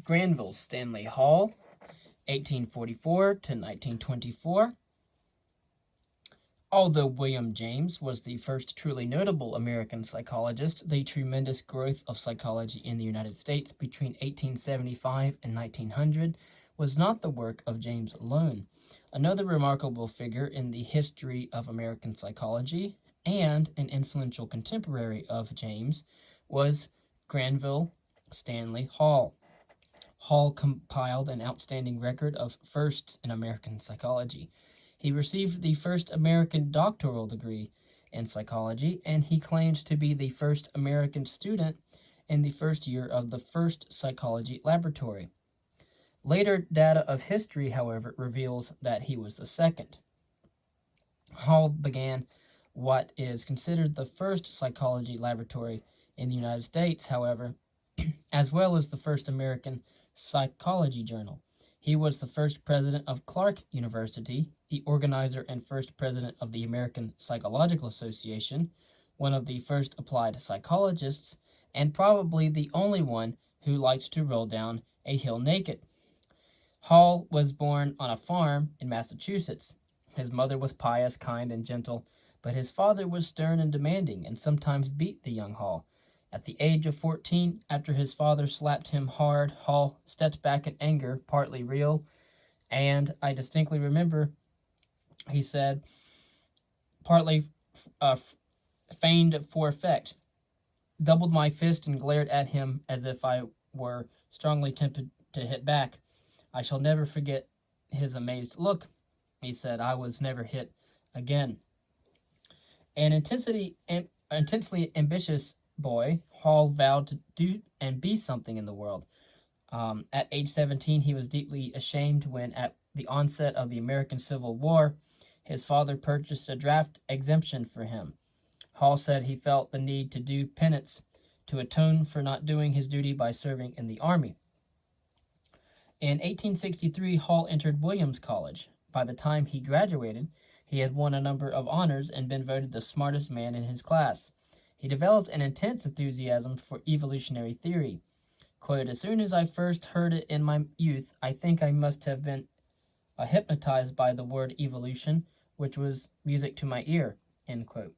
Granville Stanley Hall, 1844 to 1924. Although William James was the first truly notable American psychologist, the tremendous growth of psychology in the United States between 1875 and 1900 was not the work of James alone. Another remarkable figure in the history of American psychology, and an influential contemporary of James, was Granville Stanley Hall. Hall compiled an outstanding record of firsts in American psychology. He received the first American doctoral degree in psychology, and he claimed to be the first American student in the first year of the first psychology laboratory. Later data of history, however, reveals that he was the second. Hall began what is considered the first psychology laboratory in the United States, however, as well as the first American psychology journal. He was the first president of Clark University, the organizer and first president of the American Psychological Association, one of the first applied psychologists, and probably the only one who liked to roll down a hill naked. Hall was born on a farm in Massachusetts. His mother was pious, kind, and gentle, but his father was stern and demanding, and sometimes beat the young Hall. At the age of 14, after his father slapped him hard, Hall stepped back in anger, partly real, and I distinctly remember he said, partly feigned for effect, doubled my fist and glared at him as if I were strongly tempted to hit back. I shall never forget his amazed look. He said, I was never hit again. An intensely ambitious boy, Hall vowed to do and be something in the world. At age 17, he was deeply ashamed when, at the onset of the American Civil War, his father purchased a draft exemption for him. Hall said he felt the need to do penance, to atone for not doing his duty by serving in the Army. In 1863, Hall entered Williams College. By the time he graduated, he had won a number of honors and been voted the smartest man in his class. He developed an intense enthusiasm for evolutionary theory. Quote, as soon as I first heard it in my youth, I think I must have been hypnotized by the word evolution, which was music to my ear, end quote.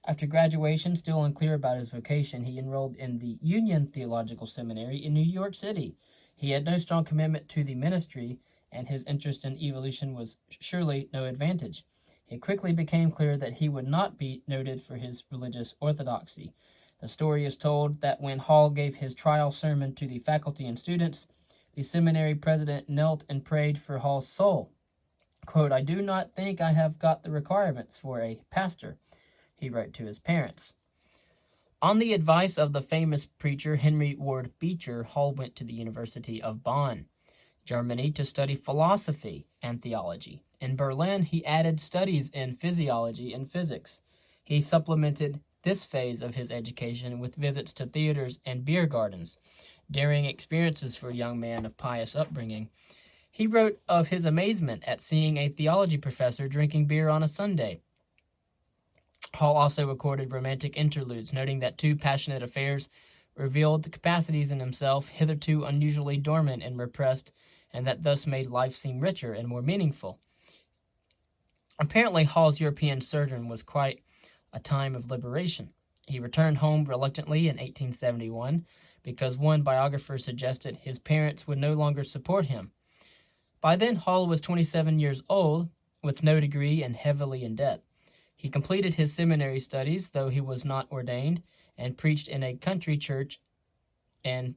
After graduation, still unclear about his vocation, he enrolled in the Union Theological Seminary in New York City. He had no strong commitment to the ministry, and his interest in evolution was surely no advantage. It quickly became clear that he would not be noted for his religious orthodoxy. The story is told that when Hall gave his trial sermon to the faculty and students, the seminary president knelt and prayed for Hall's soul. Quote, I do not think I have got the requirements for a pastor, he wrote to his parents. On the advice of the famous preacher Henry Ward Beecher, Hall went to the University of Bonn, Germany, to study philosophy and theology. In Berlin, he added studies in physiology and physics. He supplemented this phase of his education with visits to theaters and beer gardens, daring experiences for a young man of pious upbringing. He wrote of his amazement at seeing a theology professor drinking beer on a Sunday. Hall also recorded romantic interludes, noting that two passionate affairs revealed the capacities in himself hitherto unusually dormant and repressed, and that thus made life seem richer and more meaningful. Apparently, Hall's European sojourn was quite a time of liberation. He returned home reluctantly in 1871 because one biographer suggested his parents would no longer support him. By then, Hall was 27 years old, with no degree and heavily in debt. He completed his seminary studies, though he was not ordained, and preached in a country church in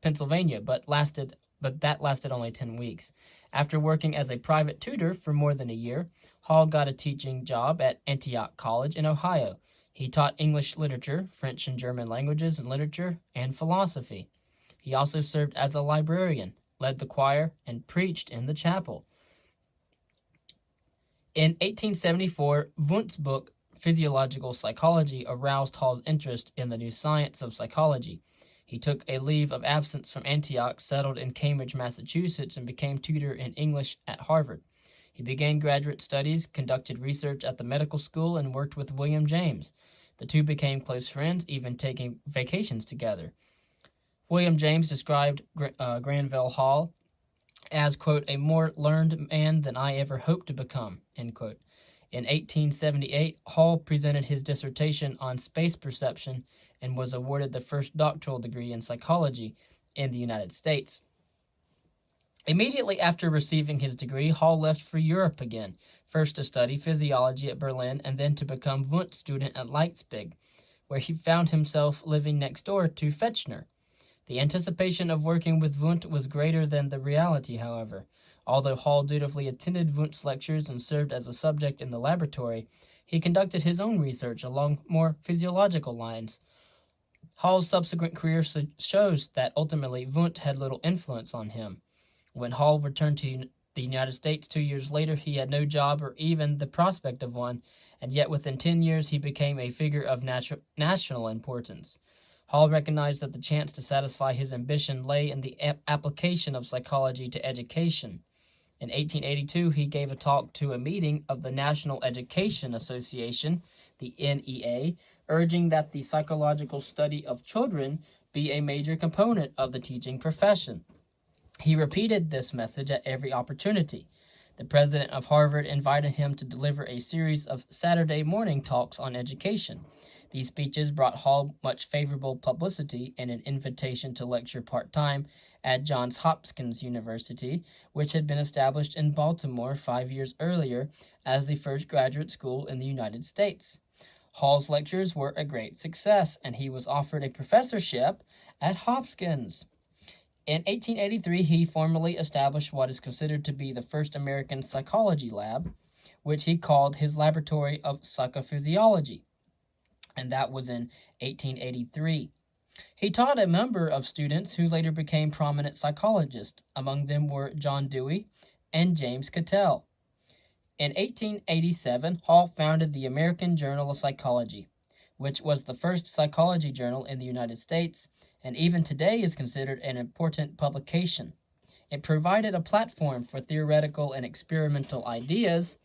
Pennsylvania, but that lasted only 10 weeks. After working as a private tutor for more than a year, Hall got a teaching job at Antioch College in Ohio. He taught English literature, French and German languages and literature, and philosophy. He also served as a librarian, led the choir, and preached in the chapel. In 1874, Wundt's book, Physiological Psychology, aroused Hall's interest in the new science of psychology. He took a leave of absence from Antioch, settled in Cambridge, Massachusetts, and became tutor in English at Harvard. He began graduate studies, conducted research at the medical school, and worked with William James. The two became close friends, even taking vacations together. William James described Granville Hall as, quote, a more learned man than I ever hoped to become, end quote. In 1878, Hall presented his dissertation on space perception and was awarded the first doctoral degree in psychology in the United States. Immediately after receiving his degree, Hall left for Europe again, first to study physiology at Berlin and then to become Wundt student at Leipzig, where he found himself living next door to Fechner. The anticipation of working with Wundt was greater than the reality, however. Although Hall dutifully attended Wundt's lectures and served as a subject in the laboratory, he conducted his own research along more physiological lines. Hall's subsequent career shows that ultimately Wundt had little influence on him. When Hall returned to the United States 2 years later, he had no job or even the prospect of one, and yet within 10 years he became a figure of national importance. Hall recognized that the chance to satisfy his ambition lay in the application of psychology to education. In 1882, he gave a talk to a meeting of the National Education Association, the NEA, urging that the psychological study of children be a major component of the teaching profession. He repeated this message at every opportunity. The president of Harvard invited him to deliver a series of Saturday morning talks on education. These speeches brought Hall much favorable publicity and an invitation to lecture part-time at Johns Hopkins University, which had been established in Baltimore 5 years earlier as the first graduate school in the United States. Hall's lectures were a great success, and he was offered a professorship at Hopkins. In 1883, he formally established what is considered to be the first American psychology lab, which he called his Laboratory of Psychophysiology, and that was in 1883. He taught a number of students who later became prominent psychologists. Among them were John Dewey and James Cattell. In 1887, Hall founded the American Journal of Psychology, which was the first psychology journal in the United States, and even today is considered an important publication. It provided a platform for theoretical and experimental ideas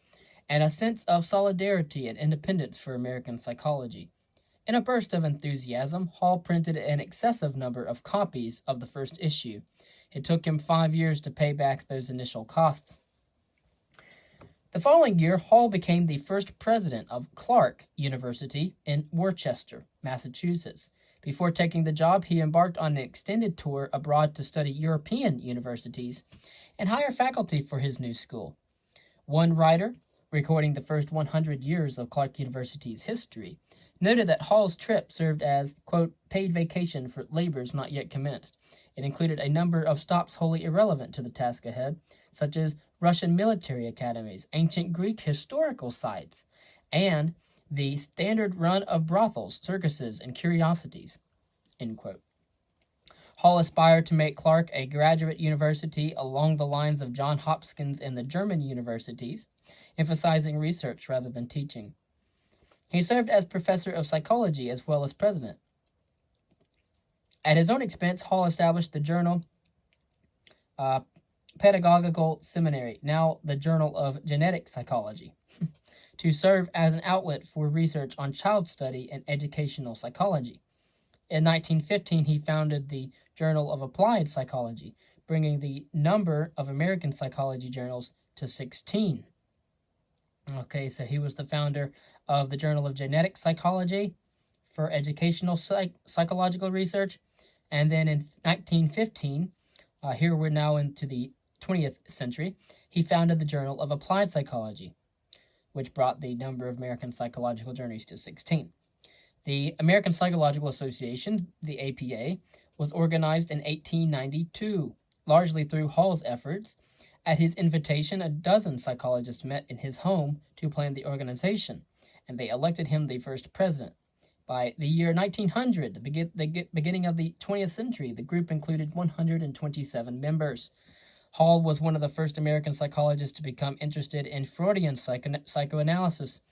and a sense of solidarity and independence for American psychology. In a burst of enthusiasm, Hall printed an excessive number of copies of the first issue. It took him 5 years to pay back those initial costs. The following year, Hall became the first president of Clark University in Worcester, Massachusetts. Before taking the job, he embarked on an extended tour abroad to study European universities and hire faculty for his new school. One writer, recording the first 100 years of Clark University's history, noted that Hall's trip served as, quote, paid vacation for labors not yet commenced. It included a number of stops wholly irrelevant to the task ahead, such as Russian military academies, ancient Greek historical sites, and the standard run of brothels, circuses, and curiosities, end quote. Hall aspired to make Clark a graduate university along the lines of Johns Hopkins and the German universities, emphasizing research rather than teaching. He served as professor of psychology as well as president. At his own expense, Hall established the journal Pedagogical Seminary, now the Journal of Genetic Psychology, to serve as an outlet for research on child study and educational psychology. In 1915, he founded the Journal of Applied Psychology, bringing the number of American psychology journals to 16. Okay, so he was the founder of the Journal of Genetic Psychology for educational psychological research. And then in 1915, here we're now into the 20th century, he founded the Journal of Applied Psychology, which brought the number of American psychological journals to 16. The American Psychological Association, the APA, was organized in 1892, largely through Hall's efforts. At his invitation, a dozen psychologists met in his home to plan the organization, and they elected him the first president. By the year 1900, the beginning of the 20th century, the group included 127 members. Hall was one of the first American psychologists to become interested in Freudian psychoanalysis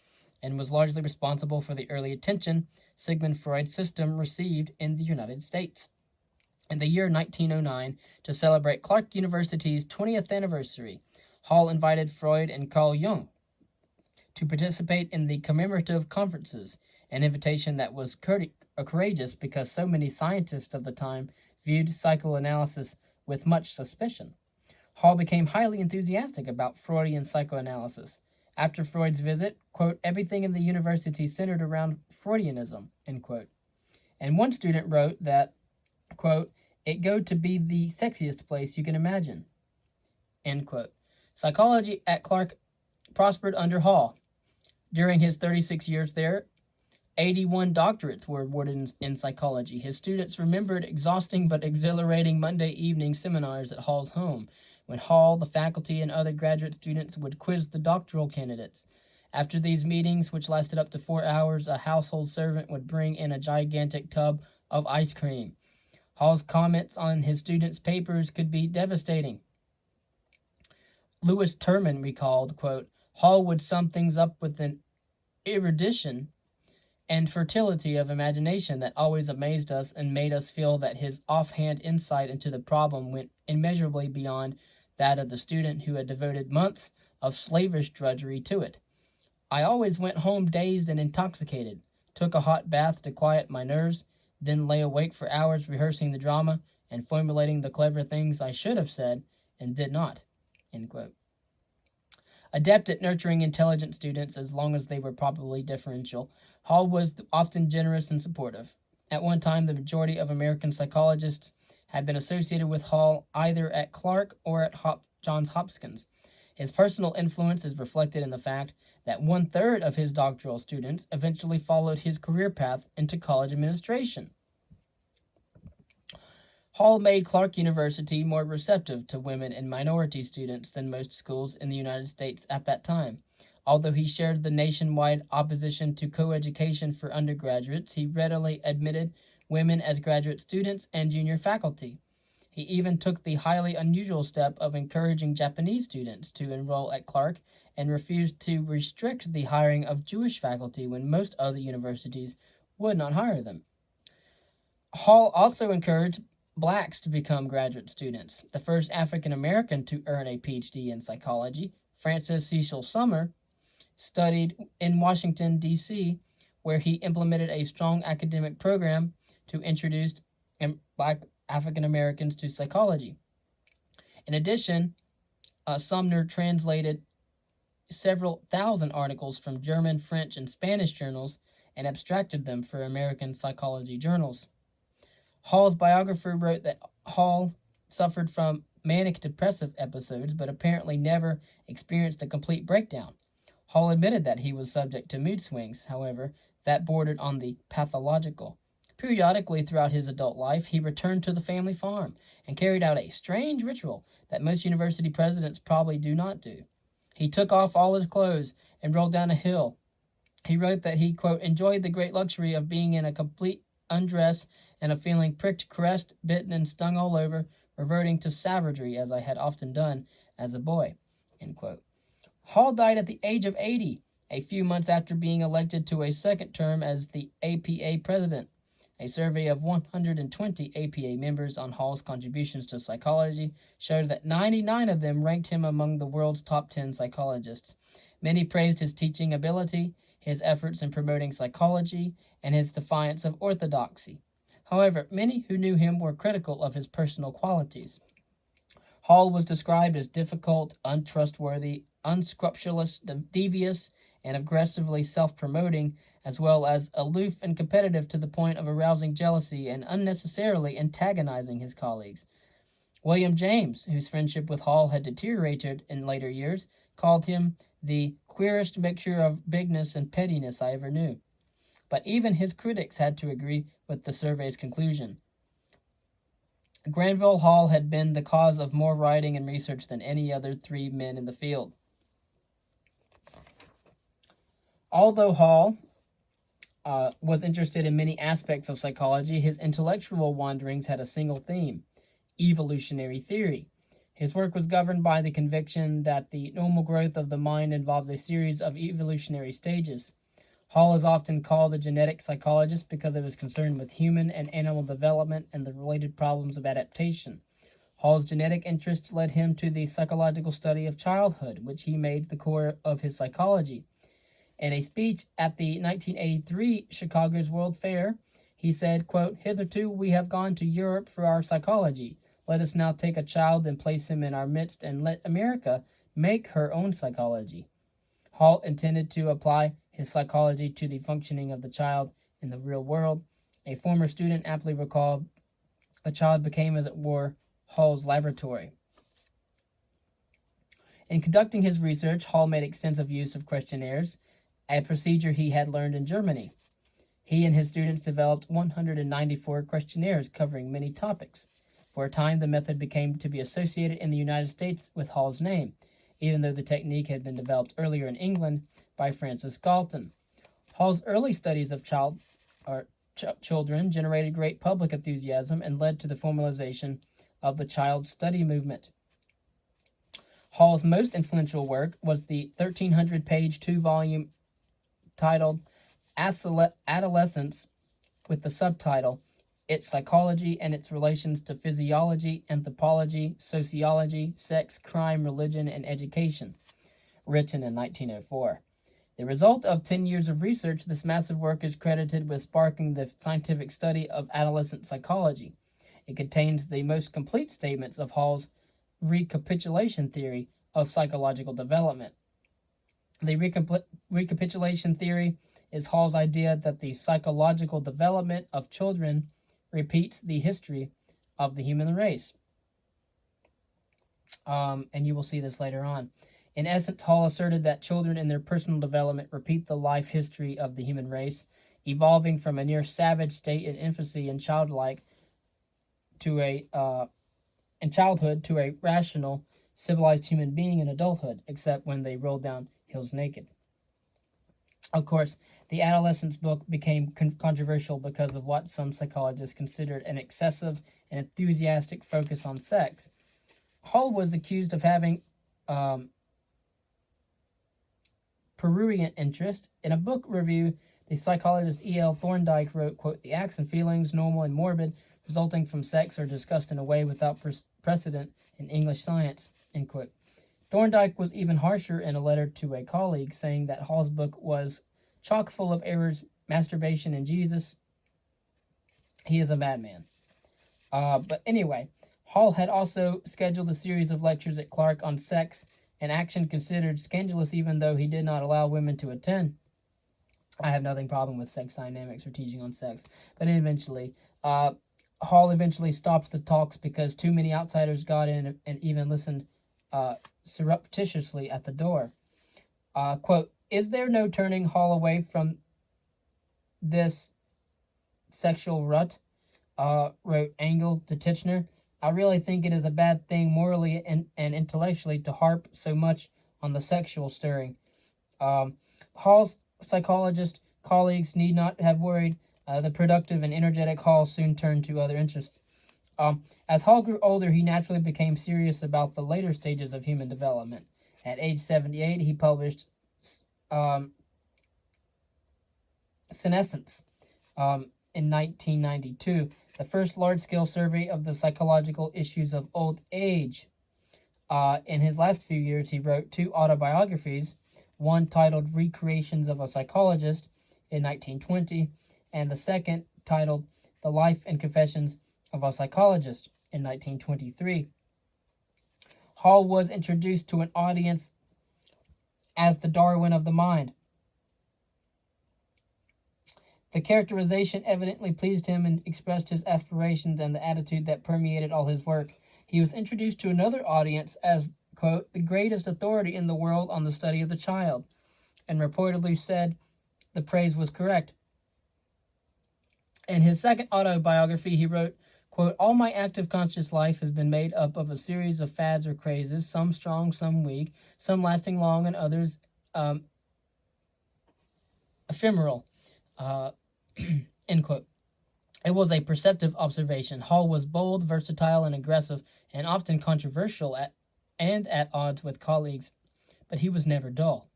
and was largely responsible for the early attention Sigmund Freud's system received in the United States. In the year 1909, to celebrate Clark University's 20th anniversary, Hall invited Freud and Carl Jung to participate in the commemorative conferences, an invitation that was courageous because so many scientists of the time viewed psychoanalysis with much suspicion. Hall became highly enthusiastic about Freudian psychoanalysis. After Freud's visit, quote, everything in the university centered around Freudianism, end quote. And one student wrote that, quote, it go to be the sexiest place you can imagine, end quote. Psychology at Clark prospered under Hall. During his 36 years there, 81 doctorates were awarded in psychology. His students remembered exhausting but exhilarating Monday evening seminars at Hall's home, when Hall, the faculty, and other graduate students would quiz the doctoral candidates. After these meetings, which lasted up to 4 hours, a household servant would bring in a gigantic tub of ice cream. Hall's comments on his students' papers could be devastating. Lewis Terman recalled, quote, Hall would sum things up with an erudition and fertility of imagination that always amazed us and made us feel that his offhand insight into the problem went immeasurably beyond that of the student who had devoted months of slavish drudgery to it. I always went home dazed and intoxicated, took a hot bath to quiet my nerves, then lay awake for hours rehearsing the drama and formulating the clever things I should have said and did not, end quote. Adept at nurturing intelligent students as long as they were properly differential, Hall was often generous and supportive. At one time, the majority of American psychologists had been associated with Hall either at Clark or at Johns Hopkins. His personal influence is reflected in the fact that 1/3 of his doctoral students eventually followed his career path into college administration. Hall made Clark University more receptive to women and minority students than most schools in the United States at that time. Although he shared the nationwide opposition to coeducation for undergraduates, he readily admitted women as graduate students and junior faculty. He even took the highly unusual step of encouraging Japanese students to enroll at Clark and refused to restrict the hiring of Jewish faculty when most other universities would not hire them. Hall also encouraged blacks to become graduate students. The first African American to earn a PhD in psychology, Francis Cecil Sumner, studied in Washington, D.C., where he implemented a strong academic program to introduce black African Americans to psychology. In addition, Sumner translated several thousand articles from German, French, and Spanish journals and abstracted them for American psychology journals. Hall's biographer wrote that Hall suffered from manic depressive episodes, but apparently never experienced a complete breakdown. Hall admitted that he was subject to mood swings, however, that bordered on the pathological. Periodically throughout his adult life, he returned to the family farm and carried out a strange ritual that most university presidents probably do not do. He took off all his clothes and rolled down a hill. He wrote that he, quote, enjoyed the great luxury of being in a complete undress and of feeling pricked, caressed, bitten, and stung all over, reverting to savagery as I had often done as a boy, end quote. Hall died at the age of 80, a few months after being elected to a second term as the APA president. A survey of 120 APA members on Hall's contributions to psychology showed that 99 of them ranked him among the world's top 10 psychologists. Many praised his teaching ability, his efforts in promoting psychology, and his defiance of orthodoxy. However, many who knew him were critical of his personal qualities. Hall was described as difficult, untrustworthy, unscrupulous, devious, and aggressively self-promoting, as well as aloof and competitive to the point of arousing jealousy and unnecessarily antagonizing his colleagues. William James, whose friendship with Hall had deteriorated in later years, called him the queerest mixture of bigness and pettiness I ever knew. But even his critics had to agree with the survey's conclusion. Granville Hall had been the cause of more writing and research than any other three men in the field. Although Hall was interested in many aspects of psychology, his intellectual wanderings had a single theme: evolutionary theory. His work was governed by the conviction that the normal growth of the mind involves a series of evolutionary stages. Hall is often called a genetic psychologist because of his concern with human and animal development and the related problems of adaptation. Hall's genetic interests led him to the psychological study of childhood, which he made the core of his psychology. In a speech at the 1983 Chicago's World Fair, He said, quote, "Hitherto we have gone to Europe for our psychology. Let us now take a child and place him in our midst, and let America make her own psychology." Hall intended to apply his psychology to the functioning of the child in the real world. A former student aptly recalled, "The child became, as it were, Hall's laboratory." In conducting his research, Hall made extensive use of questionnaires, a procedure he had learned in Germany. He and his students developed 194 questionnaires covering many topics. For a time, the method became to be associated in the United States with Hall's name, even though the technique had been developed earlier in England by Francis Galton. Hall's early studies of children generated great public enthusiasm and led to the formalization of the child study movement. Hall's most influential work was the 1,300-page 2-volume titled Adolescence, with the subtitle Its Psychology and Its Relations to Physiology, Anthropology, Sociology, Sex, Crime, Religion, and Education, written in 1904. The result of 10 years of research, this massive work is credited with sparking the scientific study of adolescent psychology. It contains the most complete statements of Hall's recapitulation theory of psychological development. The recapitulation theory is Hall's idea that the psychological development of children repeats the history of the human race. And you will see this later on. In essence, Hall asserted that children in their personal development repeat the life history of the human race, evolving from a near savage state in infancy and childhood to a rational, civilized human being in adulthood, except when they roll down hills naked. Of course, the adolescence book became controversial because of what some psychologists considered an excessive and enthusiastic focus on sex. Hall was accused of having prurient interest. In a book review, the psychologist E.L. Thorndike wrote, quote, "The acts and feelings, normal and morbid, resulting from sex are discussed in a way without precedent in English science," end quote. Thorndike was even harsher in a letter to a colleague, saying that Hall's book was chock full of errors, masturbation, and Jesus. He is a madman. But anyway, Hall had also scheduled a series of lectures at Clark on sex, an action considered scandalous even though he did not allow women to attend. I have nothing problem with sex dynamics or teaching on sex. But eventually, Hall eventually stopped the talks because too many outsiders got in and even listened surreptitiously at the door. Quote, "Is there no turning Hall away from this sexual rut?" Wrote Engel to Titchener. "I really think it is a bad thing morally and intellectually to harp so much on the sexual stirring." Hall's psychologist colleagues need not have worried. The productive and energetic Hall soon turned to other interests. As Hall grew older, he naturally became serious about the later stages of human development. At age 78, he published Senescence in 1992, the first large-scale survey of the psychological issues of old age. In his last few years, he wrote 2 autobiographies, one titled Recreations of a Psychologist in 1920, and the second titled The Life and Confessions of a Psychologist in 1923. Hall was introduced to an audience as the Darwin of the mind. The characterization evidently pleased him and expressed his aspirations and the attitude that permeated all his work. He was introduced to another audience as, quote, "the greatest authority in the world on the study of the child," and reportedly said the praise was correct. In his second autobiography, he wrote, quote, "All my active conscious life has been made up of a series of fads or crazes, some strong, some weak, some lasting long, and others ephemeral." End quote. It was a perceptive observation. Hall was bold, versatile, and aggressive, and often controversial and at odds with colleagues, but he was never dull.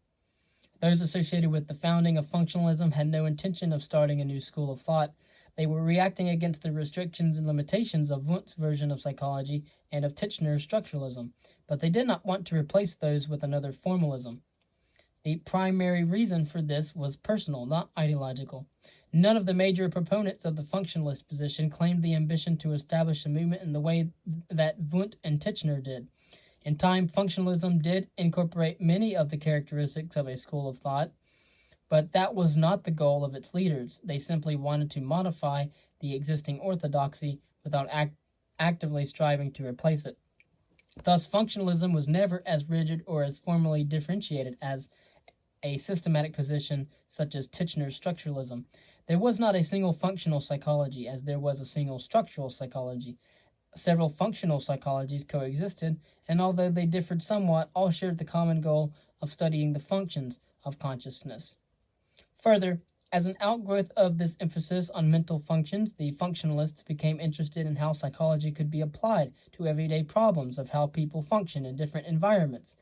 Those associated with the founding of functionalism had no intention of starting a new school of thought. They were reacting against the restrictions and limitations of Wundt's version of psychology and of Titchener's structuralism, but they did not want to replace those with another formalism. The primary reason for this was personal, not ideological. None of the major proponents of the functionalist position claimed the ambition to establish a movement in the way that Wundt and Titchener did. In time, functionalism did incorporate many of the characteristics of a school of thought, but that was not the goal of its leaders. They simply wanted to modify the existing orthodoxy without actively striving to replace it. Thus, functionalism was never as rigid or as formally differentiated as a systematic position such as Titchener's structuralism. There was not a single functional psychology as there was a single structural psychology. Several functional psychologies coexisted, and although they differed somewhat, all shared the common goal of studying the functions of consciousness. Further, as an outgrowth of this emphasis on mental functions, the functionalists became interested in how psychology could be applied to everyday problems of how people function in different environments.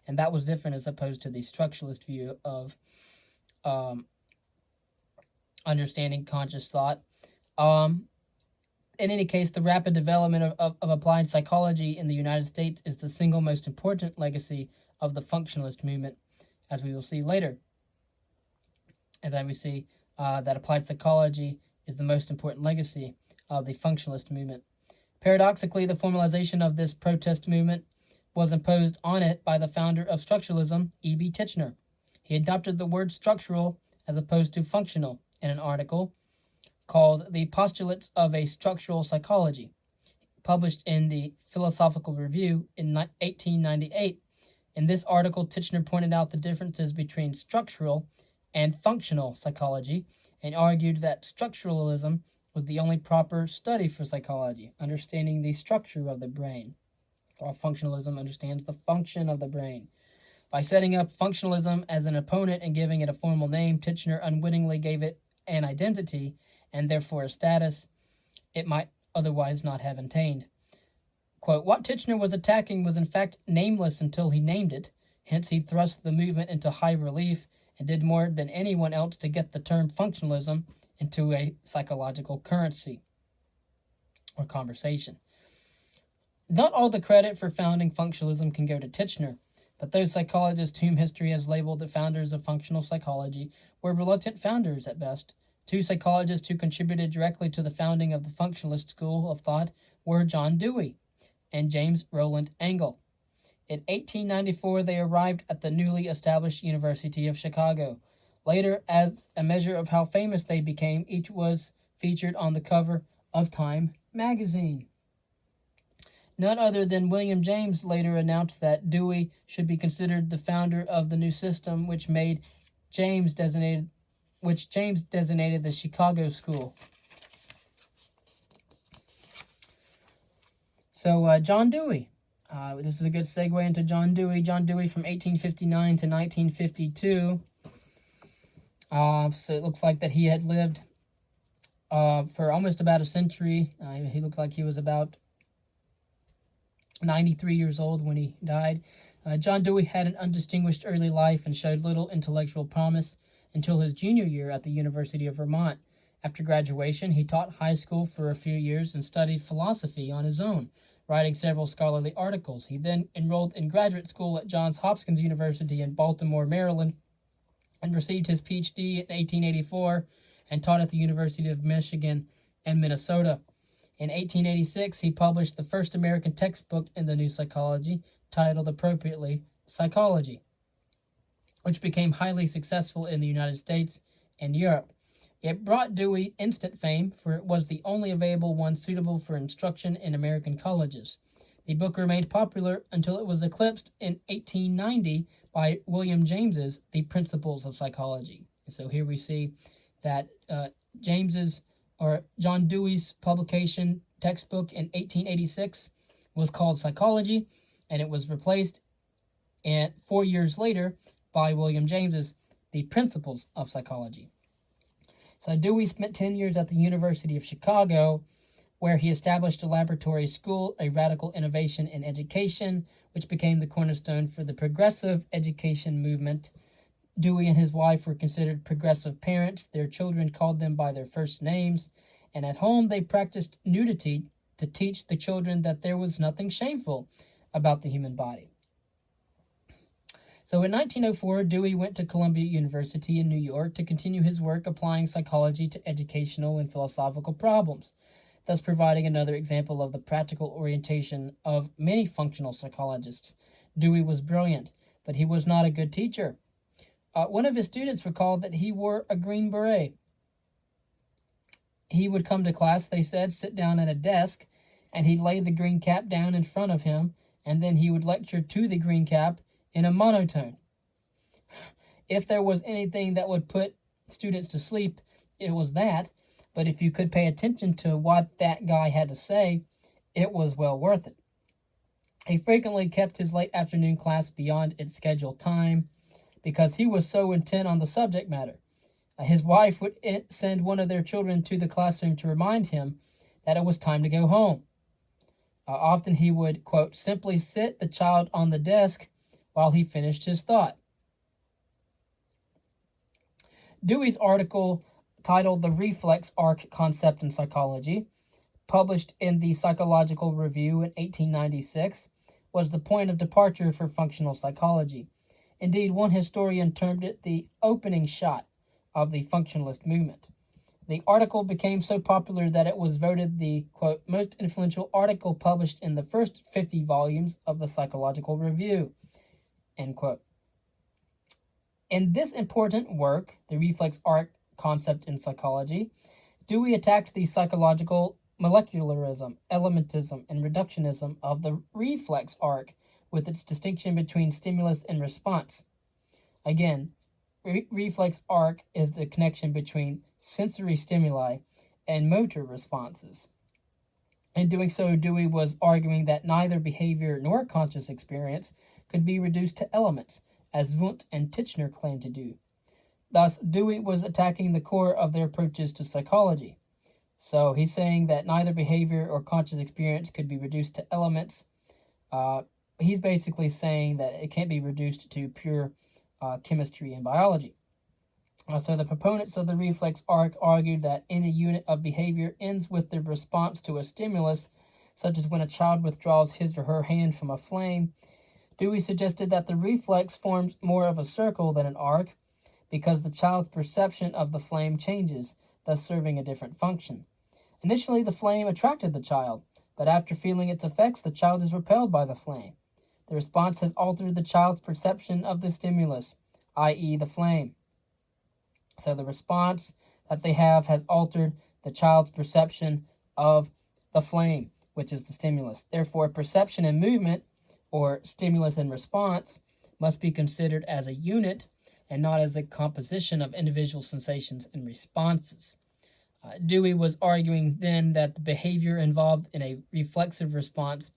And that was different as opposed to the structuralist view of understanding conscious thought. In any case, the rapid development of applied psychology in the United States is the single most important legacy of the functionalist movement, as we will see later. And then we see that applied psychology is the most important legacy of the functionalist movement. Paradoxically, the formalization of this protest movement was imposed on it by the founder of structuralism, E.B. Titchener. He adopted the word structural as opposed to functional in an article called The Postulates of a Structural Psychology, published in the Philosophical Review in 1898. In this article, Titchener pointed out the differences between structural and functional psychology and argued that structuralism was the only proper study for psychology, understanding the structure of the brain, while functionalism understands the function of the brain. By setting up functionalism as an opponent and giving it a formal name, Titchener unwittingly gave it an identity and therefore a status it might otherwise not have attained. Quote, what Titchener was attacking was in fact nameless until he named it, hence he thrust the movement into high relief and did more than anyone else to get the term functionalism into a psychological currency or conversation. Not all the credit for founding functionalism can go to Titchener, but those psychologists whom history has labeled the founders of functional psychology were reluctant founders at best. Two psychologists who contributed directly to the founding of the functionalist school of thought were John Dewey and James Roland Engel. In 1894, they arrived at the newly established University of Chicago. Later, as a measure of how famous they became, each was featured on the cover of Time magazine. None other than William James later announced that Dewey should be considered the founder of the new system, which James designated the Chicago School. So John Dewey. This is a good segue into John Dewey. John Dewey from 1859 to 1952. So it looks like that he had lived for almost about a century. He looked like he was about 93 years old when he died. John Dewey had an undistinguished early life and showed little intellectual promise until his junior year at the University of Vermont. After graduation, he taught high school for a few years and studied philosophy on his own, writing several scholarly articles. He then enrolled in graduate school at Johns Hopkins University in Baltimore, Maryland, and received his Ph.D. in 1884 and taught at the University of Michigan and Minnesota. In 1886, he published the first American textbook in the new psychology, titled appropriately Psychology, which became highly successful in the United States and Europe. It brought Dewey instant fame, for it was the only available one suitable for instruction in American colleges. The book remained popular until it was eclipsed in 1890 by William James's The Principles of Psychology. And so here we see that John Dewey's publication textbook in 1886 was called Psychology, and it was replaced 4 years later by William James's The Principles of Psychology. So Dewey spent 10 years at the University of Chicago, where he established a laboratory school, a radical innovation in education, which became the cornerstone for the progressive education movement. Dewey and his wife were considered progressive parents. Their children called them by their first names, and at home they practiced nudity to teach the children that there was nothing shameful about the human body. So in 1904, Dewey went to Columbia University in New York to continue his work applying psychology to educational and philosophical problems, thus providing another example of the practical orientation of many functional psychologists. Dewey was brilliant, but he was not a good teacher. One of his students recalled that he wore a green beret. He would come to class, they said, sit down at a desk, and he'd lay the green cap down in front of him, and then he would lecture to the green cap in a monotone. If there was anything that would put students to sleep, it was that, but if you could pay attention to what that guy had to say, it was well worth it. He frequently kept his late afternoon class beyond its scheduled time because he was so intent on the subject matter. His wife would send one of their children to the classroom to remind him that it was time to go home. Often he would, quote, simply sit the child on the desk while he finished his thought. Dewey's article, titled The Reflex Arc Concept in Psychology, published in the Psychological Review in 1896, was the point of departure for functional psychology. Indeed, one historian termed it the opening shot of the functionalist movement. The article became so popular that it was voted the, quote, most influential article published in the first 50 volumes of the Psychological Review, end quote. In this important work, The Reflex Arc Concept in Psychology, Dewey attacked the psychological molecularism, elementism, and reductionism of the reflex arc with its distinction between stimulus and response. Again, reflex arc is the connection between sensory stimuli and motor responses. In doing so, Dewey was arguing that neither behavior nor conscious experience could be reduced to elements, as Wundt and Titchener claimed to do. Thus, Dewey was attacking the core of their approaches to psychology. So he's saying that neither behavior or conscious experience could be reduced to elements. He's basically saying that it can't be reduced to pure chemistry and biology. So the proponents of the reflex arc argued that any unit of behavior ends with the response to a stimulus, such as when a child withdraws his or her hand from a flame. Dewey suggested that the reflex forms more of a circle than an arc because the child's perception of the flame changes, thus serving a different function. Initially, the flame attracted the child, but after feeling its effects, the child is repelled by the flame. The response has altered the child's perception of the stimulus, i.e. the flame. So the response that they have has altered the child's perception of the flame, which is the stimulus. Therefore, perception and movement, or stimulus and response, must be considered as a unit and not as a composition of individual sensations and responses. Dewey was arguing then that the behavior involved in a reflexive response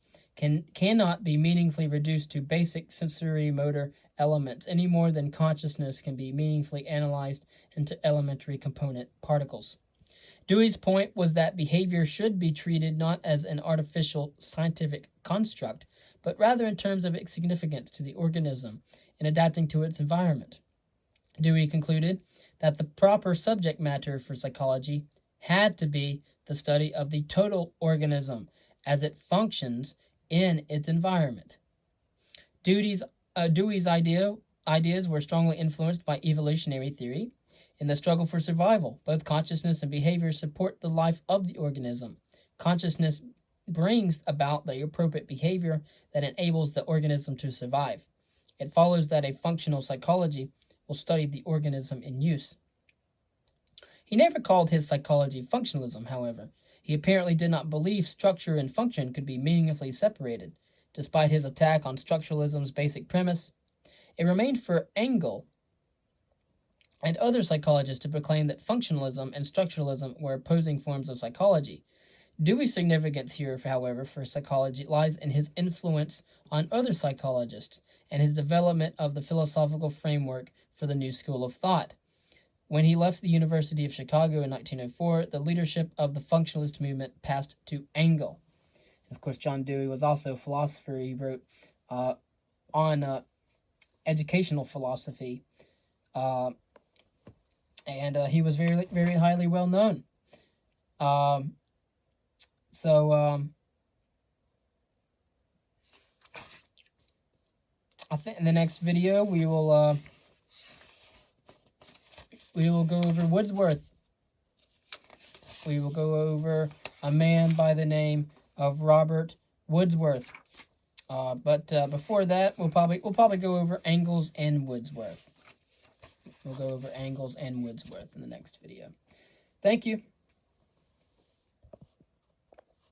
cannot be meaningfully reduced to basic sensory motor elements any more than consciousness can be meaningfully analyzed into elementary component particles. Dewey's point was that behavior should be treated not as an artificial scientific construct, but rather in terms of its significance to the organism in adapting to its environment. Dewey concluded that the proper subject matter for psychology had to be the study of the total organism as it functions in its environment. Dewey's ideas were strongly influenced by evolutionary theory. In the struggle for survival, both consciousness and behavior support the life of the organism. Consciousness brings about the appropriate behavior that enables the organism to survive. It follows that a functional psychology will study the organism in use. He never called his psychology functionalism, however. He apparently did not believe structure and function could be meaningfully separated. Despite his attack on structuralism's basic premise, it remained for Engel and other psychologists to proclaim that functionalism and structuralism were opposing forms of psychology. Dewey's significance here, however, for psychology lies in his influence on other psychologists and his development of the philosophical framework for the new school of thought. When he left the University of Chicago in 1904, the leadership of the functionalist movement passed to Engel. And of course, John Dewey was also a philosopher. He wrote on educational philosophy, and he was very, very highly well known. I think in the next video we will go over Wordsworth. We will go over a man by the name of Robert Wordsworth. But before that, we'll probably go over Angles and Wordsworth. We'll go over Angles and Wordsworth in the next video. Thank you.